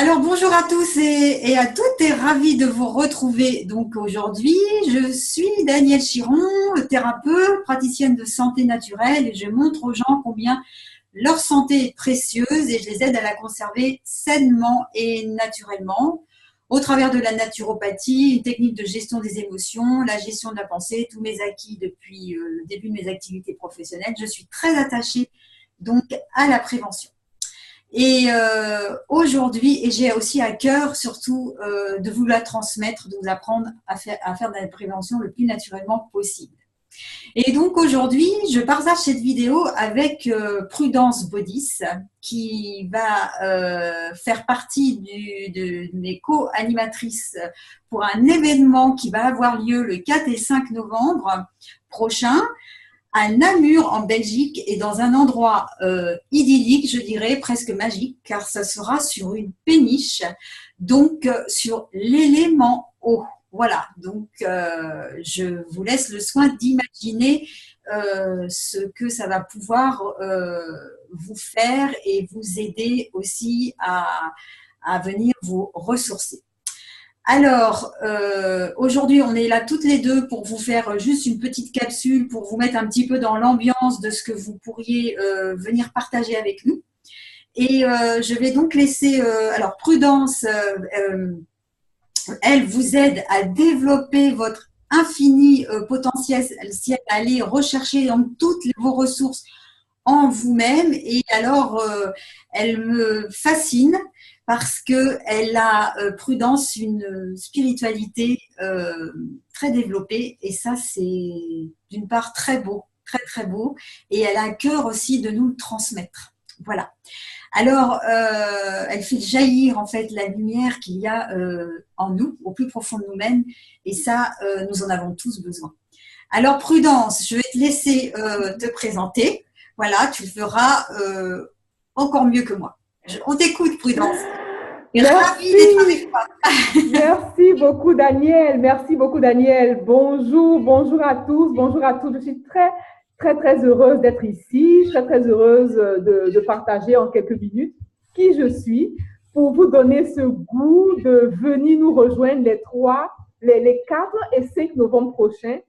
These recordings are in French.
Alors bonjour à tous et à toutes et ravie de vous retrouver. Donc aujourd'hui, je suis Danielle Chiron, thérapeute, praticienne de santé naturelle et je montre aux gens combien leur santé est précieuse et je les aide à la conserver sainement et naturellement au travers de la naturopathie, une technique de gestion des émotions, la gestion de la pensée, tous mes acquis depuis le début de mes activités professionnelles. Je suis très attachée donc à la prévention. Et aujourd'hui, et j'ai aussi à cœur surtout de vous la transmettre, de vous apprendre à faire de la prévention le plus naturellement possible. Et donc aujourd'hui, je partage cette vidéo avec Prudence Bodis, qui va faire partie de mes co-animatrices pour un événement qui va avoir lieu le 4 et 5 novembre prochain à Namur en Belgique et dans un endroit idyllique, je dirais presque magique, car ça sera sur une péniche, donc sur l'élément eau. Voilà, donc je vous laisse le soin d'imaginer ce que ça va pouvoir vous faire et vous aider aussi à venir vous ressourcer. Alors, aujourd'hui, on est là toutes les deux pour vous faire juste une petite capsule, pour vous mettre un petit peu dans l'ambiance de ce que vous pourriez venir partager avec nous. Et je vais donc laisser, alors Prudence, elle vous aide à développer votre infini potentiel, à aller rechercher dans toutes vos ressources en vous-même. Et alors, elle me fascine parce qu'elle a, Prudence, une spiritualité très développée. Et ça, c'est d'une part très beau, très, très beau. Et elle a un cœur aussi de nous le transmettre. Voilà. Alors, elle fait jaillir en fait la lumière qu'il y a en nous, au plus profond de nous-mêmes. Et ça, nous en avons tous besoin. Alors, Prudence, je vais te laisser te présenter. Voilà, tu le feras encore mieux que moi. On t'écoute, Prudence. Ravie d'être Merci, avec toi. merci beaucoup Daniel, merci beaucoup Daniel. Bonjour, bonjour à tous, bonjour à tous. Je suis très, très, très heureuse d'être ici, très, très heureuse de partager en quelques minutes qui je suis pour vous donner ce goût de venir nous rejoindre les 4 et 5 novembre prochains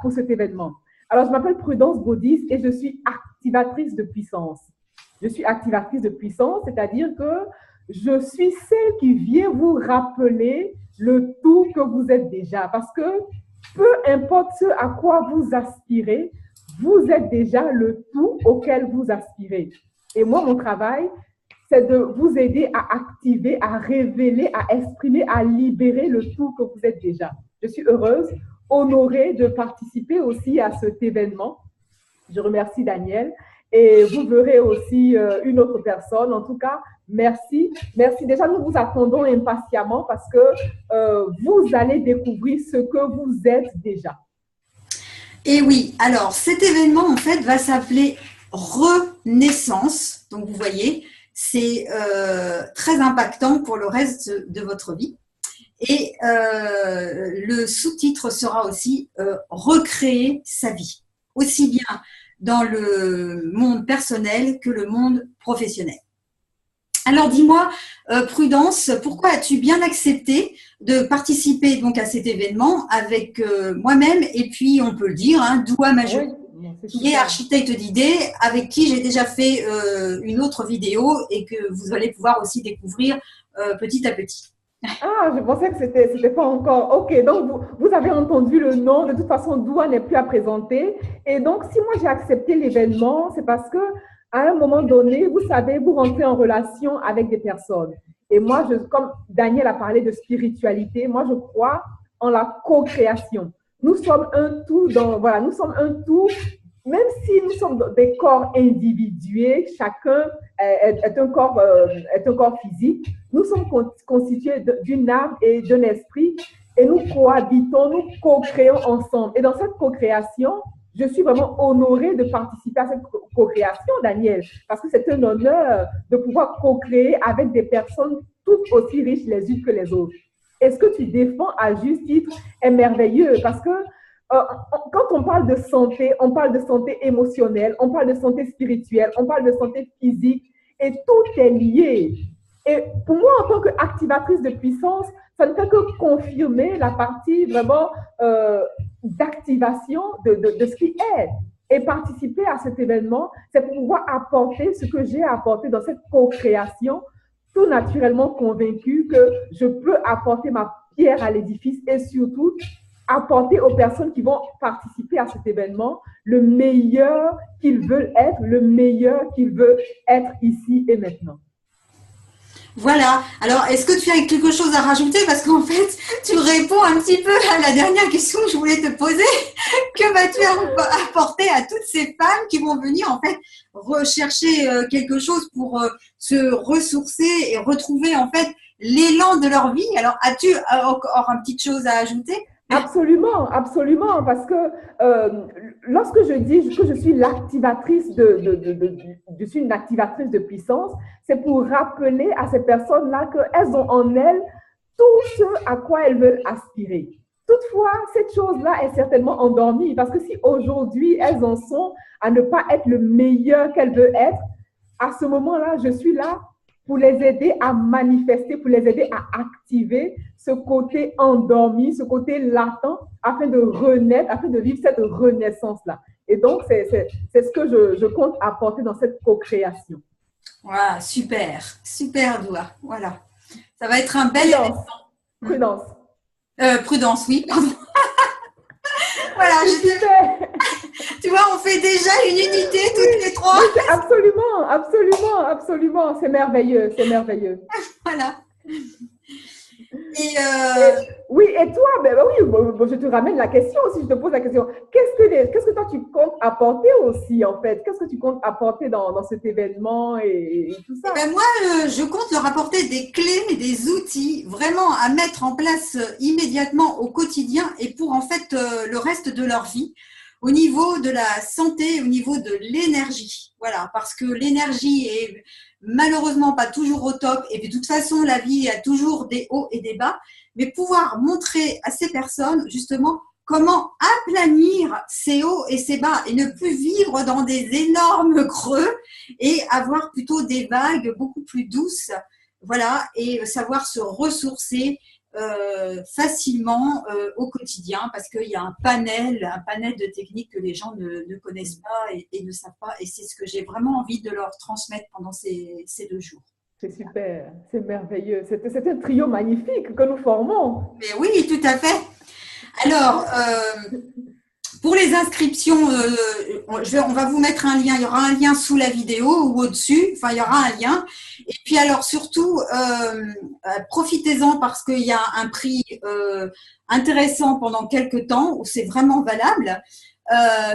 pour cet événement. Alors, je m'appelle Prudence Baudis et je suis activatrice de puissance. Je suis activatrice de puissance, c'est-à-dire que je suis celle qui vient vous rappeler le tout que vous êtes déjà. Parce que peu importe ce à quoi vous aspirez, vous êtes déjà le tout auquel vous aspirez. Et moi, mon travail, c'est de vous aider à activer, à révéler, à exprimer, à libérer le tout que vous êtes déjà. Je suis heureuse, honorée de participer aussi à cet événement. Je remercie Daniel et vous verrez aussi une autre personne. En tout cas, merci. Merci. Déjà, nous vous attendons impatiemment parce que vous allez découvrir ce que vous êtes déjà. Et oui, alors cet événement en fait va s'appeler Renaissance. Donc vous voyez, c'est très impactant pour le reste de votre vie. Et le sous-titre sera aussi Recréer sa vie, aussi bien dans le monde personnel que le monde professionnel. Alors dis-moi, Prudence, pourquoi as-tu bien accepté de participer donc à cet événement avec moi-même et puis on peut le dire, hein, Doua Oui, Majori, bon, c'est qui est super. architecte d'idées, avec qui j'ai déjà fait une autre vidéo et que vous allez pouvoir aussi découvrir petit à petit. Ah, je pensais que c'était pas encore. Ok, donc vous avez entendu le nom. De toute façon, Doua n'est plus à présenter. Et donc, si moi j'ai accepté l'événement, c'est parce que à un moment donné, vous savez, vous rentrez en relation avec des personnes. Et moi, comme Daniel a parlé de spiritualité, moi je crois en la co-création. Nous sommes un tout voilà, nous sommes un tout, même si nous sommes des corps individués, chacun est un corps physique. Nous sommes constitués d'une âme et d'un esprit et nous cohabitons, nous co-créons ensemble. Et dans cette co-création, je suis vraiment honorée de participer à cette co-création, Daniel, parce que c'est un honneur de pouvoir co-créer avec des personnes toutes aussi riches les unes que les autres. Et ce que tu défends à juste titre est merveilleux parce que quand on parle de santé émotionnelle, on parle de santé spirituelle, on parle de santé physique et tout est lié. Et pour moi, en tant qu'activatrice de puissance, ça ne fait que confirmer la partie vraiment d'activation de ce qui est. Et participer à cet événement, c'est pour pouvoir apporter ce que j'ai apporté dans cette co-création, tout naturellement convaincu que je peux apporter ma pierre à l'édifice et surtout apporter aux personnes qui vont participer à cet événement le meilleur qu'ils veulent être, le meilleur qu'ils veulent être ici et maintenant. Voilà. Alors, est-ce que tu as quelque chose à rajouter? Parce qu'en fait, tu réponds un petit peu à la dernière question que je voulais te poser. Que vas-tu apporter à toutes ces femmes qui vont venir, en fait, rechercher quelque chose pour se ressourcer et retrouver, en fait, l'élan de leur vie? Alors, as-tu encore une petite chose à ajouter? Absolument, absolument, parce que lorsque je dis que je suis l'activatrice je suis une activatrice de puissance, c'est pour rappeler à ces personnes-là qu'elles ont en elles tout ce à quoi elles veulent aspirer. Toutefois, cette chose-là est certainement endormie, parce que si aujourd'hui elles en sont à ne pas être le meilleur qu'elles veulent être, à ce moment-là, je suis là pour les aider à manifester, pour les aider à activer ce côté endormi, ce côté latent, afin de renaître, afin de vivre cette renaissance-là. Et donc, c'est ce que je compte apporter dans cette co-création. Voilà, super, super Doua. Voilà. Ça va être un bel événement. Prudence. Prudence, oui, pardon. Voilà, tu vois, on fait déjà une unité toutes les trois. Oui, absolument, absolument, absolument. C'est merveilleux, c'est merveilleux. Voilà. Oui, et toi, oui, je te ramène la question aussi, je te pose la question. Qu'est-ce que toi tu comptes apporter aussi, en fait? Qu'est-ce que tu comptes apporter dans cet événement et tout ça? Moi, je compte leur apporter des clés et des outils vraiment à mettre en place immédiatement au quotidien et pour en fait le reste de leur vie, au niveau de la santé, au niveau de l'énergie. Voilà, parce que l'énergie est malheureusement pas toujours au top et de toute façon, la vie a toujours des hauts et des bas, mais pouvoir montrer à ces personnes justement comment aplanir ces hauts et ces bas et ne plus vivre dans des énormes creux et avoir plutôt des vagues beaucoup plus douces, voilà, et savoir se ressourcer facilement au quotidien parce qu'il y a un panel de techniques que les gens ne connaissent pas et ne savent pas. Et c'est ce que j'ai vraiment envie de leur transmettre pendant ces 2 jours. C'est super, c'est merveilleux. C'est un trio magnifique que nous formons. Mais oui, tout à fait. Alors, pour les inscriptions, on va vous mettre un lien. Il y aura un lien sous la vidéo ou au-dessus. Enfin, il y aura un lien. Et puis alors, surtout, profitez-en parce qu'il y a un prix intéressant pendant quelques temps où c'est vraiment valable.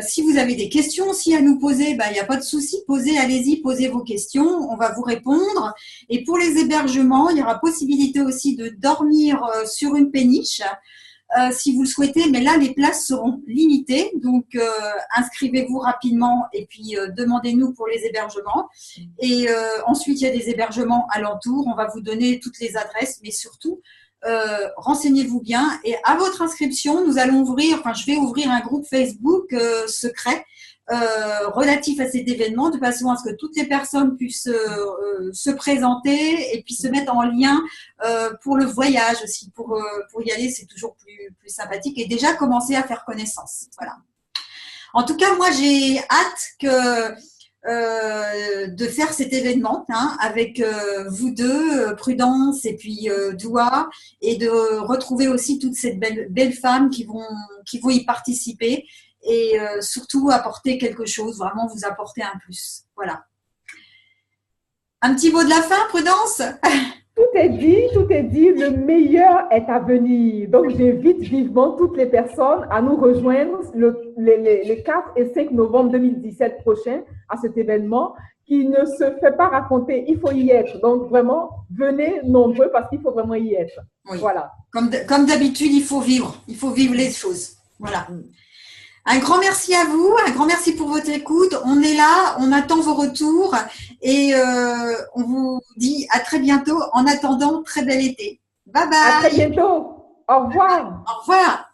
Si vous avez des questions aussi à nous poser, il n'y a pas de souci. Allez-y, posez vos questions. On va vous répondre. Et pour les hébergements, il y aura possibilité aussi de dormir sur une péniche. Si vous le souhaitez, mais là, les places seront limitées. Donc, inscrivez-vous rapidement et puis demandez-nous pour les hébergements. Et ensuite, il y a des hébergements alentours. On va vous donner toutes les adresses, mais surtout, renseignez-vous bien. Et à votre inscription, je vais ouvrir un groupe Facebook secret relatif à cet événement, de façon à ce que toutes les personnes puissent se présenter et puis se mettre en lien pour le voyage aussi. Pour y aller, c'est toujours plus sympathique et déjà commencer à faire connaissance. Voilà. En tout cas, moi, j'ai hâte de faire cet événement avec vous deux, Prudence et puis Doua, et de retrouver aussi toutes ces belles femmes qui vont y participer. Et surtout apporter quelque chose, vraiment vous apporter un plus. Voilà. Un petit mot de la fin, Prudence? Tout est dit, le meilleur est à venir. Donc, j'invite vivement toutes les personnes à nous rejoindre les 4 et 5 novembre 2017 prochains à cet événement qui ne se fait pas raconter, il faut y être. Donc, vraiment, venez nombreux parce qu'il faut vraiment y être. Oui. Voilà. Comme d'habitude, il faut vivre les choses. Voilà. Un grand merci à vous, un grand merci pour votre écoute. On est là, on attend vos retours et on vous dit à très bientôt. En attendant, très bel été. Bye bye. À très bientôt. Au revoir. Au revoir.